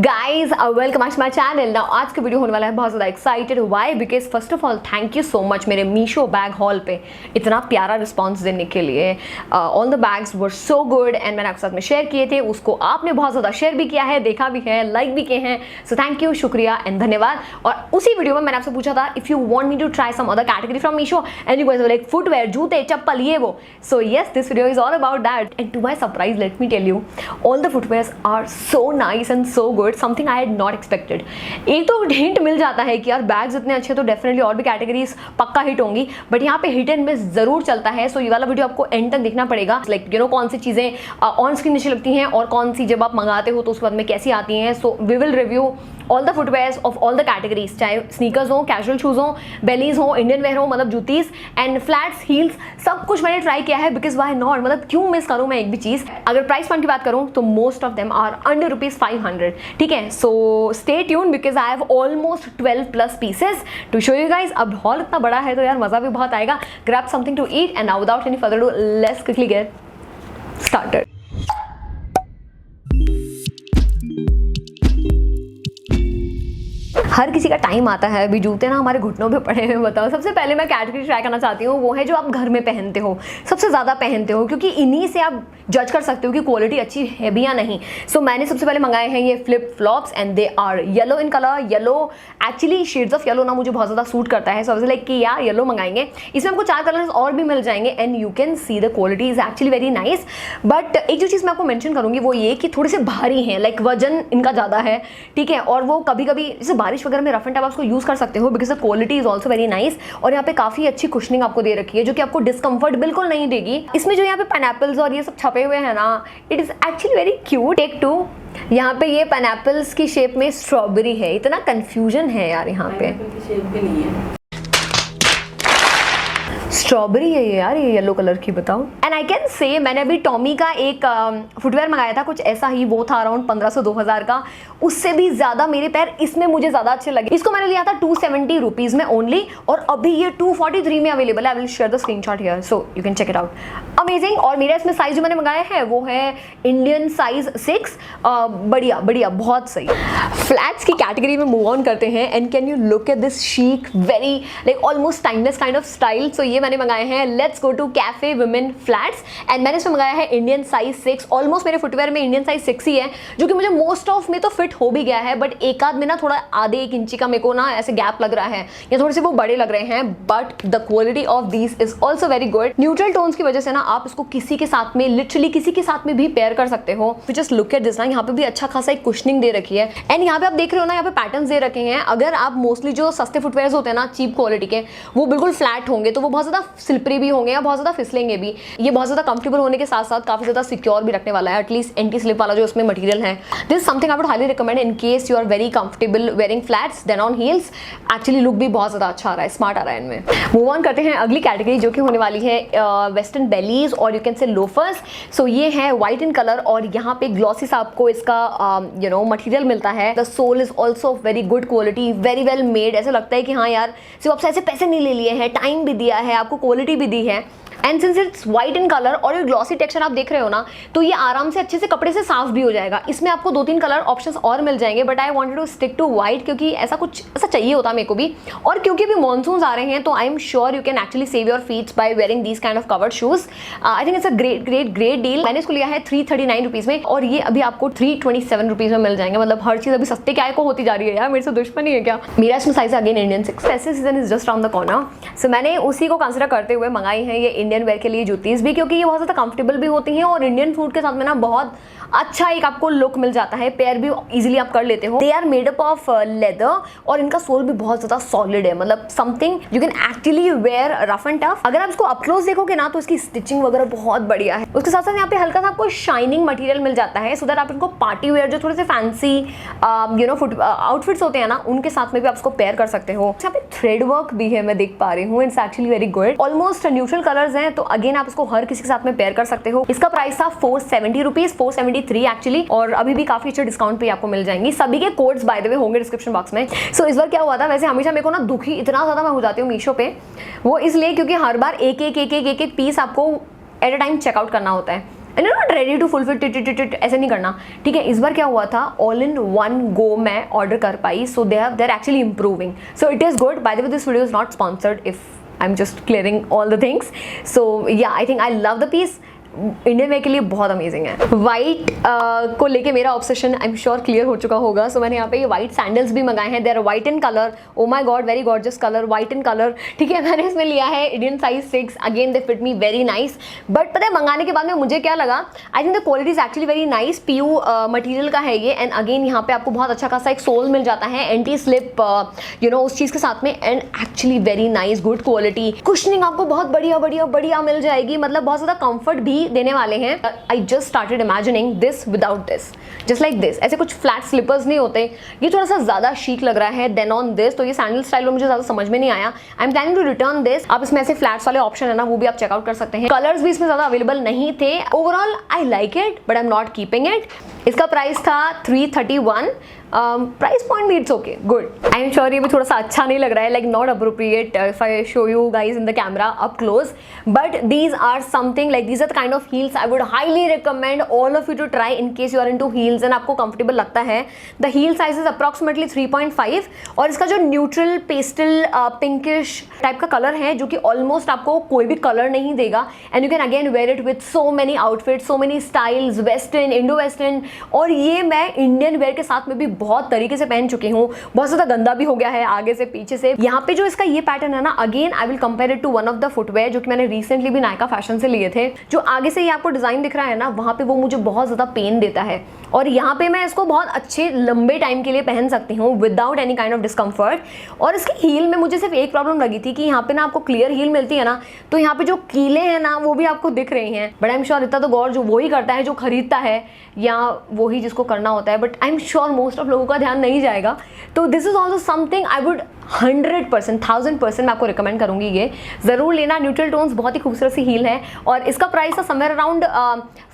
Guys welcome my channel. Now आज का video होने वाला है बहुत ज़्यादा excited. Why? Because first of all thank you so much मेरे मीशो बैग हॉल पे इतना प्यारा रिस्पांस देने के लिए। All the bags were so good and मैंने आपके साथ में शेयर किए थे, उसको आपने बहुत ज़्यादा शेयर भी किया है, देखा भी है, लाइक भी किए हैं। सो थैंक यू, शुक्रिया एंड धन्यवाद। और उसी वीडियो में मैंने आपसे पूछा था if you want me to try some other category from Meesho and you guys were like footwear, जूते, चप्पल, ये वो। So yes, this video is all about that and to my surprise let me tell you all the footwears are so nice and so good, something I had not expected. एक तो hint मिल जाता है कि यार bags इतने अच्छे तो definitely और भी कैटेगरीज पक्का हिट होंगी, बट यहाँ पे हिट एंड मिस जरूर चलता है। सो ये वाला वीडियो आपको एंड तक देखना पड़ेगा। लाइक यू नो कौन सी चीज़ें ऑन स्क्रीन अच्छी लगती हैं और कौन सी जब आप मंगाते हो तो उसके बाद में कैसी आती हैं। So we will review all the footwears of all the categories, चाहे स्नीकर्स हो, कैजुअल शूज़ हो, बेलीज हो, इंडियन वेयर हो, मतलब जूतीज एंड फ्लैट्स, हील्स, सब कुछ मैंने ट्राई किया है। बिकॉज वाई नॉट, मतलब क्यों मिस करूँ मैं एक भी चीज़। अगर प्राइस पॉइंट की बात करूँ तो most of them are under ₹500। ठीक है, so stay tuned because I have almost 12+ pieces to show you guys. अब हॉल इतना बड़ा है तो यार मज़ा भी बहुत आएगा। Grab something to eat and now without any further ado let's quickly get started. हर किसी का टाइम आता है, अभी जूते ना हमारे घुटनों पे पड़े हैं। बताओ, सबसे पहले मैं कैटेगरी ट्राई करना चाहती हूँ वो है जो आप घर में पहनते हो, सबसे ज़्यादा पहनते हो, क्योंकि इन्हीं से आप जज कर सकते हो कि क्वालिटी अच्छी है भी या नहीं। सो मैंने सबसे पहले मंगाए हैं ये flip flops and they are yellow in colour. Yellow actually shades of yellow ना मुझे बहुत ज़्यादा सूट करता है, सो लाइक कि यार येलो मंगाएंगे। इसमें आपको 4 कलर्स और भी मिल जाएंगे and you can see the quality is actually very nice. But एक जो चीज़ मैं आपको मेंशन करूँगी वो ये कि थोड़े से भारी हैं, लाइक वजन इनका ज़्यादा है। ठीक है, और वो कभी कभी जैसे बारिश वगैरह में रफ एंड टफ आप उसको यूज़ कर सकते हो because the quality is also very nice. और यहाँ पे काफ़ी अच्छी कुशनिंग आपको दे रखी है जो कि आपको डिस्कम्फर्ट बिल्कुल नहीं देगी। इसमें जो यहाँ पे पाइनएप्पल्स और ये सब छपे हुए हैं ना, it is actually very cute. Take 2, यहाँ पे ये पाइनएप्पल्स की शेप में स्ट्रॉबेरी है। इतना कंफ्यूजन है यार, यहाँ पे शेप भी नहीं है, स्ट्रॉबेरी है ये यार, ये येलो कलर की। बताओ, एंड आई कैन से मैंने अभी टॉमी का एक फुटवेयर मंगाया था, कुछ ऐसा ही, वो था अराउंड 1500-2000 का। उससे भी ज़्यादा मेरे पैर इसमें मुझे ज़्यादा अच्छे लगे। इसको मैंने लिया था 270 रुपीज़ में ओनली, और अभी ये 243 में अवेलेबल है। I will share the screenshot here so you can check it out. Amazing. और मेरा इसमें साइज जो मैंने मंगाया है वो है इंडियन साइज 6। बढ़िया बढ़िया, बहुत सही। फ्लैट्स की कैटेगरी में मूव ऑन करते हैं and can you look at this chic, very like almost timeless kind of style. So ये मैंने मंगाए हैं let's go to cafe women flats and मैंने इसमें मंगाया है इंडियन साइज 6। ऑलमोस्ट मेरे फुटवेयर में इंडियन साइज 6 ही है, जो कि मुझे मोस्ट ऑफ में तो फिट हो भी गया है, बट एक आध में ना थोड़ा आधे 1 इंची का मेरे को ना ऐसे गैप लग रहा है, या थोड़े से वो बड़े लग रहे हैं। But the quality of these is also very good. Neutral tones की वजह से ना आप इसको किसी के साथ में, लिटरली किसी के साथ में भी पेयर कर सकते हो। जस्ट लुक एट दिस ना, यहाँ पे भी अच्छा खासा एक कुशनिंग दे रखी है एंड यहाँ पे आप देख रहे हो ना, यहाँ पे पैटर्न्स दे रखे हैं। अगर आप मोस्टली जो सस्ते फुटवेयर्स होते हैं ना चीप क्वालिटी के, वो बिल्कुल फ्लैट होंगे तो वो बहुत ज़्यादा स्लिपरी भी होंगे या बहुत ज़्यादा फिसलेंगे भी। ये बहुत ज़्यादा कंफर्टेबल होने के साथ साथ काफ़ी ज़्यादा सिक्योर भी रखने वाला है, एटलीस्ट एंटी स्लिप वाला जो उसमें मटेरियल है। This is something I would highly recommend in case you are very comfortable wearing flats than on heels. Actually look भी बहुत ज़्यादा अच्छा आ रहा है, स्मार्ट आ रहा है इनमें। मूव ऑन करते हैं अगली कैटेगरी जो कि होने वाली है वेस्टर्न बेलीज और यू कैन से लोफर्स। सो ये है वाइट इन कलर और यहाँ पे ग्लॉसी सा आपको इसका यू नो मटेरियल मिलता है। The sole is also very good quality, very well made. ऐसा लगता है कि हाँ यार सिर्फ आपसे ऐसे पैसे नहीं ले लिए हैं, टाइम भी दिया है, आपको क्वालिटी भी दी है। And since it's white in colour और ये ग्लॉसी टेक्सचर आप देख रहे हो ना, तो ये आराम से अच्छे से कपड़े से साफ भी हो जाएगा। इसमें आपको 2-3 कलर ऑप्शंस और मिल जाएंगे, but I wanted to stick to white क्योंकि ऐसा कुछ ऐसा चाहिए होता मेरे को भी। और क्योंकि अभी मॉनसून्स आ रहे हैं तो I am sure you can actually save your feets by wearing these kind of covered shoes. I think it's a great deal. मैंने इसको लिया है 339 रुपीज़ में और ये अभी आपको 327 रुपीज़ में मिल जाएंगे। मतलब हर चीज़ अभी सस्ते क्या को होती जा रही है यार, मेरे से दुश्मनी है क्या। मेरा इसमें size again Indian 6। Festive season is just round the corner, so मैंने उसी को कंसिडर करते हुए मंगाई है ये इंडियन वेयर के लिए जूती भी, क्योंकि ये बहुत ज़्यादा कंफर्टेबल भी होती हैं और इंडियन फूड के साथ में ना बहुत अच्छा एक आपको लुक मिल जाता है। पेयर भी इजीली आप कर लेते हो। They are made up of leather और इनका सोल भी बहुत ज़्यादा सॉलिड है, मतलब something you can actually wear rough and tough. अगर आप इसको अप क्लोज देखोगे ना तो इसकी स्टिचिंग वगैरह बहुत बढ़िया है। उसके साथ साथ यहाँ पे हल्का सा आपको शाइनिंग मटेरियल मिल जाता है, सो दैट आप इनको पार्टी वेयर जो थोड़े से फैंसी यू नो आउटफिट्स होते हैं ना उनके साथ में भी आप इसको पेयर कर सकते हो। यहाँ पे थ्रेड वर्क भी है, मैं देख पा रही हूँ। It's actually very good. Almost neutral colours हैं तो अगेन आप इसको हर किसी के साथ में पेयर कर सकते हो। इसका प्राइस था 470 रुपीज, 473 एक्चुअली, और अभी भी काफी अच्छे डिस्काउंट पे आपको मिल जाएंगी। सभी के कोड्स बाय द वे होंगे डिस्क्रिप्शन बॉक्स में। सो इस बार क्या हुआ था, वैसे हमेशा मेरे को ना दुखी इतना ज्यादा मैं हो जाती हूँ मीशो पे, वो इसलिए क्योंकि हर बार एक एक पीस आपको एट अ टाइम चेकआउट करना होता है। And not ready to fulfil it ऐसे नहीं करना, ठीक है। इस बार क्या हुआ था, ऑल इन वन गो मैं ऑर्डर कर पाई, so they are actually improving, so it is good. By the way this video is not sponsored, if I am just clearing all the things. So yeah I think I love the piece, Indian wear के लिए बहुत amazing है। White को लेके मेरा obsession I am sure clear हो चुका होगा। सो मैंने यहाँ पे ये वाइट सैंडल्स भी मंगाए हैं, they are white in colour, oh my God very gorgeous colour, white in colour, ठीक है। मैंने इसमें लिया है Indian size 6, again they fit me very nice. But पता है मंगाने के बाद में मुझे क्या लगा, I think the quality is actually very nice, PU material का है ये, एंड अगेन यहाँ पे आपको बहुत अच्छा खासा एक सोल मिल जाता है, एंटी स्लिप उस चीज़ के साथ में, and actually very nice, good quality. Cushioning आपको बहुत बढ़िया बढ़िया बढ़िया मिल जाएगी, मतलब बहुत ज़्यादा कंफर्ट भी देने वाले हैं। I just started imagining this without this, just like this। ऐसे कुछ फ्लैट स्लीपर्स नहीं होते, ये थोड़ा सा ज्यादा शीक लग रहा है देन ऑन दिस, तो ये सैंडल स्टाइल में मुझे ज्यादा समझ में नहीं आया। I am planning to return this. आप इसमें ऐसे फ्लैट्स वाले ऑप्शन है ना, वो भी आप चेकआउट कर सकते हैं। कलर्स भी इसमें ज्यादा अवेलेबल नहीं थे। Overall I like it but I am not keeping it. इसका प्राइस था 331। प्राइस पॉइंट भी it's okay, good. I am sure ये भी थोड़ा सा अच्छा नहीं लग रहा है, like not appropriate if I show you guys in the camera up close, but these are something like these are the kind of heels I would highly recommend all of you to try in case you are into heels and आपको comfortable लगता है। The heel size is approximately 3.5 और इसका जो neutral pastel pinkish type का colour है, जो कि ऑलमोस्ट आपको कोई भी कलर नहीं देगा, and you can again wear it with so many outfit, so many styles, western, Indo western, और ये मैं इंडियन वेयर के साथ में भी बहुत तरीके से पहन चुकी हूँ। बहुत ज़्यादा गंदा भी हो गया है आगे से पीछे से। यहाँ पे जो इसका ये पैटर्न है ना, again I will compare it to one of the footwear जो कि मैंने रिसेंटली भी नायका फैशन से लिए थे। जो आगे से ये आपको डिजाइन दिख रहा है ना, वहाँ पे वो मुझे बहुत ज़्यादा पेन देता है, और यहाँ पे मैं इसको बहुत अच्छे लंबे टाइम के लिए पहन सकती हूँ without any kind of discomfort. और इसकी हील में मुझे सिर्फ एक प्रॉब्लम लगी थी कि यहाँ पे ना आपको क्लियर हील मिलती है ना, तो यहाँ पे जो कीले हैं ना वो भी आपको दिख रही हैं, बट आई एम श्योर इतना तो गौर जो वही करता है जो खरीदता है, या वही जिसको करना होता है, but I am sure most of लोगों का ध्यान नहीं जाएगा। तो this is also something I would 100%, 1000% मैं आपको रिकमेंड करूंगी, ये जरूर लेना। न्यूट्रल टोन्स बहुत ही खूबसूरत सी हील है, और इसका प्राइस था समवेयर अराउंड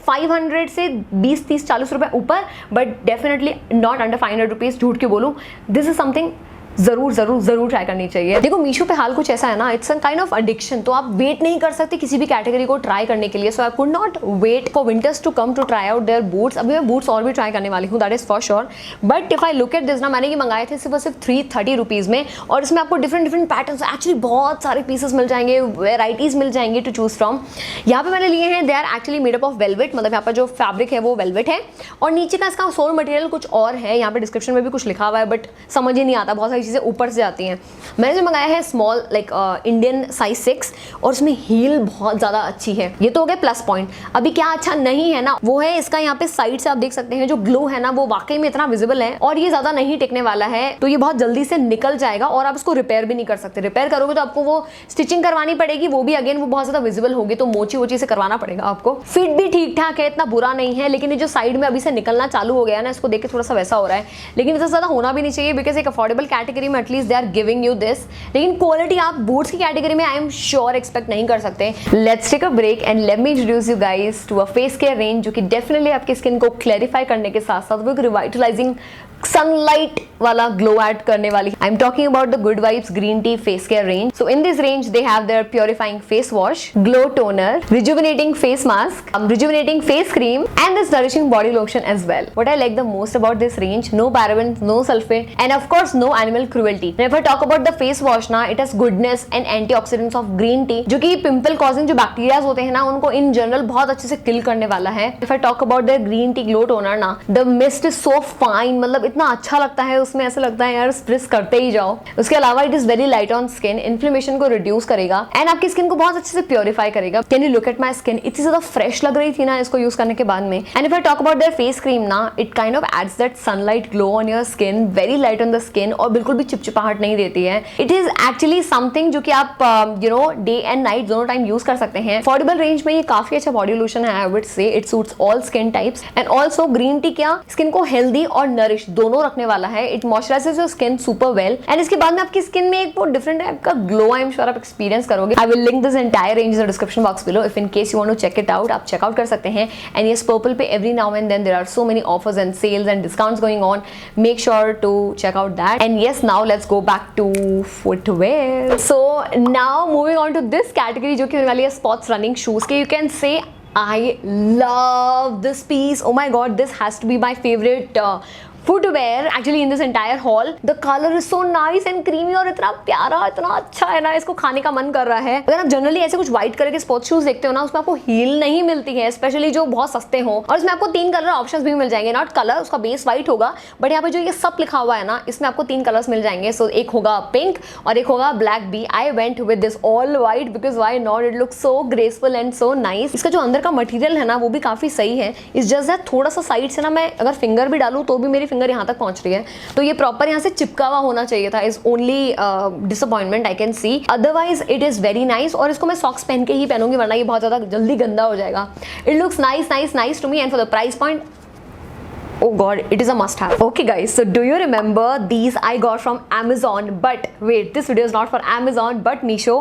500 से 20, 30, 40 रुपए ऊपर, but definitely not under 500 rupees. झूठ के बोलूँ, दिस इज समथिंग जरूर जरूर जरूर ट्राई करनी चाहिए। देखो मीशो पे हाल कुछ ऐसा है ना, it's a kind of addiction, तो आप वेट नहीं कर सकते किसी भी कैटेगरी को ट्राई करने के लिए। So I could not wait for winters to come to try out their boots. अभी मैं बूट्स और भी ट्राई करने वाली हूँ, that is for sure. But if I look at this ना, मैंने ये मंगाए थे सिर्फ 330 रुपीज़ में, और इसमें आपको डिफरेंट पैटर्न्स, एक्चुअली बहुत सारे पीसेस मिल जाएंगे, वेराइटीज मिल जाएंगी टू चूज फ्रॉम। यहाँ पे मैंने लिए हैं, they are actually made up of velvet, मतलब यहाँ पर जो फैब्रिक है वो वेलवेट है, और नीचे का इसका सोल मटेरियल कुछ और है। यहाँ पे डिस्क्रिप्शन में भी कुछ लिखा हुआ है, बट समझ ही नहीं आता, बहुत सारी चीज़ें ऊपर से आती हैं। मैंने जो मंगाया है स्मॉल लाइक इंडियन साइज 6, और उसमें हील बहुत ज़्यादा अच्छी है। ये तो हो गया प्लस पॉइंट। अभी क्या अच्छा नहीं है ना, वो है इसका यहाँ पे साइड से आप देख सकते हैं जो ग्लो है ना, वो वाकई में इतना विजिबल है, और ये ज़्यादा नहीं टिकने वाला है, तो ये बहुत जल्दी से निकल जाएगा, और आप इसको रिपेयर भी नहीं कर सकते। रिपेयर करोगे तो आपको वो स्टिचिंग करवानी पड़ेगी, वो भी अगेन वो बहुत ज़्यादा विजिबल होगी, तो मोची वोची से करवाना पड़ेगा आपको। फिट भी ठीक ठाक है, इतना बुरा नहीं है, लेकिन ये जो साइड में अभी से निकलना चालू हो गया ना, इसको देख के थोड़ा सा वैसा हो रहा है, लेकिन इतना ज़्यादा होना भी नहीं चाहिए, बिकॉज एक अफोर्डेबल कैटेगरी में at least they are giving you this. लेकिन क्वालिटी आप बूट्स की कैटेगरी में आई एम श्योर एक्सपेक्ट नहीं कर सकते। Let's take a break and let me introduce you guys to a face care range जो कि डेफिनेटली आपकी स्किन को क्लैरिफाई करने के साथ साथ वो एक रिवाइटलाइजिंग सनलाइट वाला ग्लो ऐड करने वाली। I am talking about the good vibes green tea face care range. So in this range they have their purifying face wash, glow toner, rejuvenating face mask, rejuvenating face cream and this nourishing body lotion as well. What I like the most about this range, no parabens, no sulfate, and of course no animal cruelty. Now if I talk about the face wash ना, it has goodness and antioxidants of green tea जो कि pimple causing जो bacterias होते हैं ना, उनको in general बहुत अच्छे से किल करने वाला है। If I talk about the green tea glow toner ना, the mist is so fine, मतलब इतना अच्छा लगता है उसमें, ऐसा लगता है यार स्प्रिस करते ही जाओ। उसके अलावा it is very light on skin, inflammation को रिड्यूस करेगा एंड आपकी स्किन को बहुत अच्छे से प्योरीफाई करेगा। Can you look at my skin, इतनी ज्यादा फ्रेश लग रही थी ना इसको यूज करने के बाद में। And if I talk about their face cream ना, it kind of adds that sunlight glow on your skin, very light on the skin, और बिल्कुल भी चिपचिपाहट नहीं देती है। इट इज एक्चुअली समथिंग जो कि आप you know day and night दोनों टाइम यूज कर सकते हैं। अफोर्डेबल रेंज में ये काफी अच्छा बॉडी लोशन है, I would say it suits all skin types. And also green tea क्या स्किन को हेल्दी और नरिश दोनों रखने वाला है। It moisturises your skin super well and इसके बाद में आपकी स्किन में एक बहुत डिफरेंट टाइप का ग्लो आई एम श्योर आप एक्सपीरियंस करोगे। I will link this entire range in the description box below if in case you want to check it out, आप चेकआउट कर सकते हैं। एंड यस पर्पल पे every now and then there are so many offers and sales and discounts going on, make sure to check out that. And yes now let's go back to footwear. So now moving on to this कैटेगरी जो कि होने वाली है sports running shoes के। You can say I love this piece. Oh my god, this has to be my favorite footwear actually in this entire haul. The color is so nice and creamy और इतना प्यारा, इतना अच्छा है ना, इसको खाने का मन कर रहा है। अगर आप जनरली ऐसे कुछ व्हाइट कलर के स्पोर्ट्स शूज देखते हो ना, उसमें आपको हील नहीं मिलती है, स्पेशली जो बहुत सस्ते हो, और इसमें आपको 3 कलर ऑप्शंस भी मिल जाएंगे। नॉट कलर, उसका बेस व्हाइट होगा, बट यहाँ पे जो ये सब लिखा हुआ है ना, इसमें आपको 3 कलर्स मिल जाएंगे। सो एक होगा पिंक और एक होगा ब्लैक बी। I went with this all white because why not, it looks so graceful and so nice. इसका जो अंदर का मटेरियल है ना, वो भी काफी सही है। इट्स जस्ट दैट थोड़ा सा साइड से ना, मैं अगर फिंगर भी डालूं तो भी मेरी फिंगर यहाँ तक पहुंच रही है, तो ये प्रॉपर यहाँ से चिपका हुआ होना चाहिए था। Is only disappointment I can see, otherwise it is very nice. और इसको मैं सॉक्स पहन के ही पहनूंगी, वरना ये बहुत ज्यादा जल्दी गंदा हो जाएगा। It looks nice nice nice to me, and for the price point, oh god, it is a must have. Okay guys, so do you remember these I got from Amazon? But wait, this video is not for Amazon but Meesho.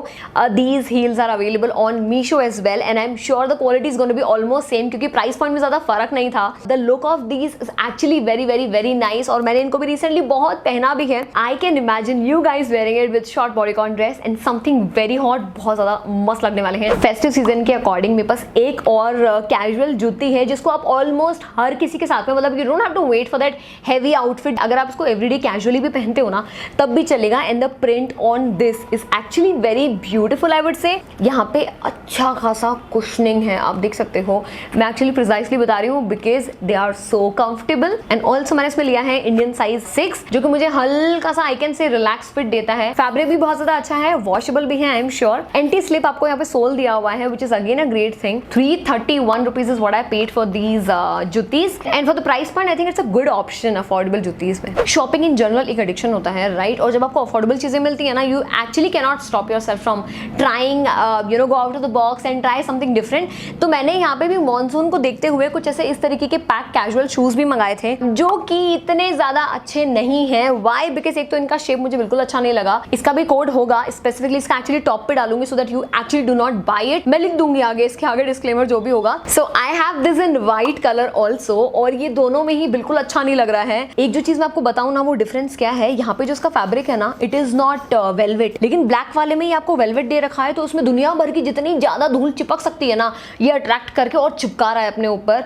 These heels are available on Meesho as well, and I'm sure the quality is going to be almost same क्योंकि price point में ज़्यादा फर्क नहीं था। The look of these is actually very very very nice, और मैंने इनको भी रिसेंटली बहुत पहना भी है। I can imagine you guys wearing it with short bodycon dress and something very hot, बहुत ज़्यादा मस्त लगने वाले हैं। फेस्टिव सीजन के अकॉर्डिंग मेरे पास एक और कैजुअल जूती है जिसको आप ऑलमोस्ट हर किसी के साथ में, मतलब don't have to wait for that heavy outfit, अगर आप इसको एवरीडे कैजुअली भी पहनते हो ना तब भी चलेगा। And the print on this is actually very beautiful I would से। यहाँ पे अच्छा खासा कुशनिंग है, आप देख सकते हो। मैं एक्चुअली प्रिसाइसली बता रही हूँ because they are so comfortable. And also मैंने इसमें लिया है इंडियन साइज 6, जो कि मुझे हल्का सा आई कैन से रिलैक्स फिट देता है। फैब्रिक भी बहुत ज्यादा अच्छा है, वॉशेबल भी है I am sure. Anti slip आपको यहाँ पे सोल दिया हुआ है, which is again a great thing. 331 rupees is what I paid for these juttis, and for the price point I think it's a good option affordable juttis में। Shopping in general एक addiction होता है, राइट? और जब आपको अफोर्डेबल चीजें मिलती है ना, you actually can not stop yourself from trying you know go out of the box and try something different. तो मैंने यहाँ पे भी मॉनसून को देखते हुए कुछ ऐसे इस तरीके के पैक कैजुअल शूज भी मंगाए थे, जो कि इतने ज्यादा अच्छे नहीं है। वाई? बिकॉज एक तो इनका शेप मुझे बिल्कुल अच्छा नहीं लगा। इसका भी कोड होगा, स्पेसिफिकली इसका एक्चुअली टॉप पे डालूंगी so that you actually do not buy it. मैं लिख दूंगी आगे, इसके आगे डिस्क्लेमर जो भी होगा। So I have this in white colour also, और ये दोनों में ही बिल्कुल अच्छा नहीं लग रहा है। एक जो चीज मैं आपको बताऊं ना, वो डिफरेंस क्या है, यहाँ पे जो इसका फैब्रिक है ना, इट इज नॉट वेलवेट, लेकिन ब्लैक वाले में ये आपको वेलवेट दे रखा है, तो उसमें दुनिया भर की जितनी ज्यादा धूल चिपक सकती है ना, ये अट्रैक्ट करके और चिपका रहा है अपने ऊपर।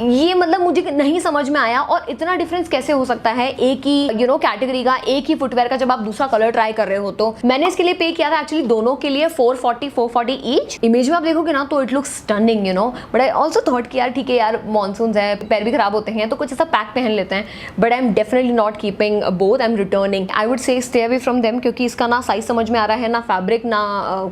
ये मतलब मुझे नहीं समझ में आया, और इतना डिफरेंस कैसे हो सकता है एक ही यू नो कैटेगरी का, एक ही फुटवेयर का, जब आप दूसरा कलर ट्राई कर रहे हो। तो मैंने इसके लिए पे किया था एक्चुअली दोनों के लिए 440 ईच। इमेज में आप देखोगे ना तो it looks stunning you know, but I also thought कि यार ठीक है यार, मॉनसून है, पैर भी खराब होते हैं, तो कुछ ऐसा पैक पहन लेते हैं। But I am definitely not keeping both, I am returning. I would से स्टे अवे फ्रॉम देम, क्योंकि इसका ना साइज समझ में आ रहा है, ना फैब्रिक, ना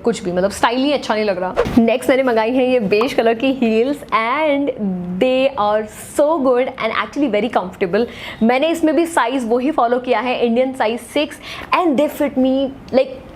कुछ भी, मतलब स्टाइल ही अच्छा नहीं लग रहा। नेक्स्ट मैंने मंगाई है ये बेज कलर की heels, and they are so good and actually very comfortable. मैंने इसमें भी साइज वही फॉलो किया है, Indian size 6, and they fit me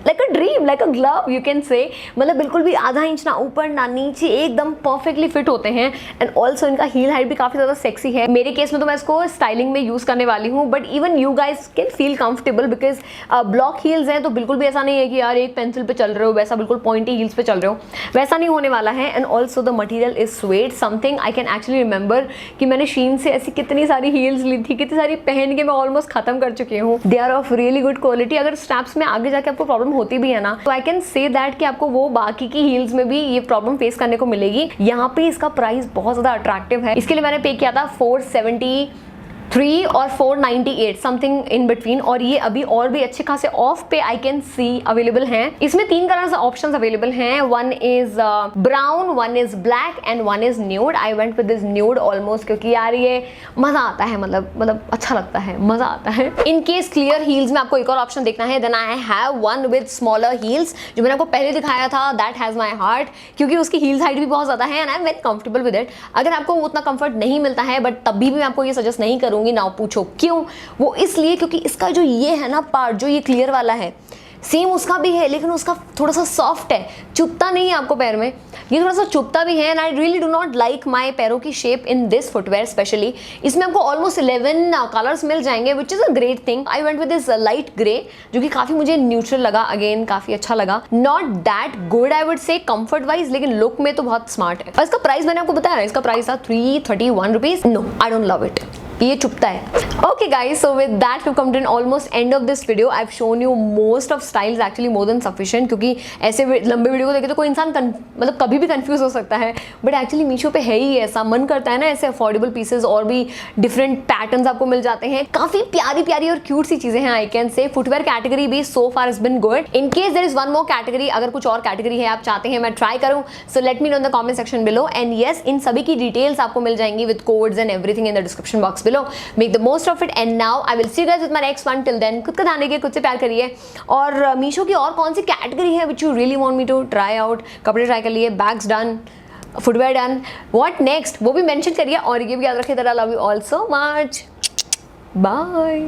like a dream, like a glove you can say. मतलब बिल्कुल भी आधा इंच ना ऊपर ना नीचे, एकदम परफेक्टली फिट होते हैं। एंड ऑल्सो इनका हील हाइट भी काफी ज्यादा सेक्सी है। मेरे केस में तो मैं इसको स्टाइलिंग में यूज करने वाली हूँ, but even you guys can feel comfortable because block heels हैं, तो बिल्कुल भी ऐसा नहीं है कि यार एक पेंसिल पे चल रहे हो, वैसा बिल्कुल पॉइंटी हील्स पे चल रहे हो, वैसा नहीं होने वाला है। And also the material is sweat something I can actually remember कि मैंने शीन से ऐसी कितनी सारी हील्स ली थी, कितनी सारी पहन के मैं ऑलमोस्ट खत्म कर चुकी हूँ। They are of really good quality. अगर स्ट्रैप्स में आगे जाके आपको प्रॉब्लम होती भी है ना, तो आई कैन से दैट कि आपको वो बाकी की हील्स में भी ये प्रॉब्लम फेस करने को मिलेगी। यहाँ पे इसका प्राइस बहुत ज्यादा अट्रैक्टिव है। इसके लिए मैंने पे किया था 473 और 498 समथिंग इन बिटवीन, और ये अभी और भी अच्छे खासे ऑफ पे आई कैन सी अवेलेबल हैं। इसमें 3 कलर्स ऑप्शंस अवेलेबल हैं, one is brown, one is black and one is nude. I went with this nude almost, क्योंकि यार ये मजा आता है, मतलब अच्छा लगता है, मजा आता है। इन केस क्लियर हील्स में आपको एक और ऑप्शन देखना है, then I have one with smaller heels, जो मैंने आपको पहले दिखाया था, दैट हैज माई हार्ट, क्योंकि उसकी हील्स हाइट भी बहुत ज्यादा है and I am very comfortable with it. अगर आपको उतना कंफर्ट नहीं मिलता है, बट तभी भी मैं आपको ये सजेस्ट नहीं करूंगी ना, पूछो क्यों। वो इसलिए क्योंकि इसका जो ये है ना पार्ट, जो ये क्लियर वाला है, सेम उसका भी है, लेकिन उसका थोड़ा सा सॉफ्ट है, चुभता नहीं है आपको पैर में, ये थोड़ा सा चुभता भी है। And I really do not like my पैरों की shape in this footwear specially. इसमें आपको ऑलमोस्ट 11 कलर्स मिल जाएंगे, which is a great thing. I went with this light grey, जो कि काफी मुझे न्यूट्रल लगा, अगेन काफी अच्छा लगा, not that good I would से कंफर्ट वाइज, लेकिन लुक में तो बहुत स्मार्ट है। और इसका प्राइस मैंने आपको बताया ना, इसका प्राइस था 331 rupees. No, I don't love it. ये चुपता है। Okay guys, so with that we've come to an almost end of this video. I've shown you most of styles, actually more than sufficient, क्योंकि ऐसे लंबे video को देखे तो कोई इंसान मतलब कभी भी कंफ्यूज हो सकता है, बट एक्चुअली मीशो पे है ही ऐसा। मन करता है ना ऐसे अफोर्डेबल पीसेस और भी डिफरेंट पैटर्न्स आपको मिल जाते हैं, काफी प्यारी प्यारी और क्यूट सी चीजें हैं। I can say footwear category भी so far is been good. In case there is one more category, अगर कुछ और कैटेगरी है आप चाहते हैं मैं ट्राई करूं, so let me know in the comment section below. And yes, इन सभी की डिटेल्स आपको मिल जाएंगी with codes and everything in the description box below. Make the most of it and now I will see you guys with my next one. Till then खुद का ध्यान रखिए, खुद से प्यार करिए। और मीशो की और कौन सी कैटेगरी है which you really want me to try out? कपड़े ट्राई कर लिए, bags done, footwear done, what next वो भी मेंशन करिए। और ये भी याद रखिए that I love you all so much. Bye.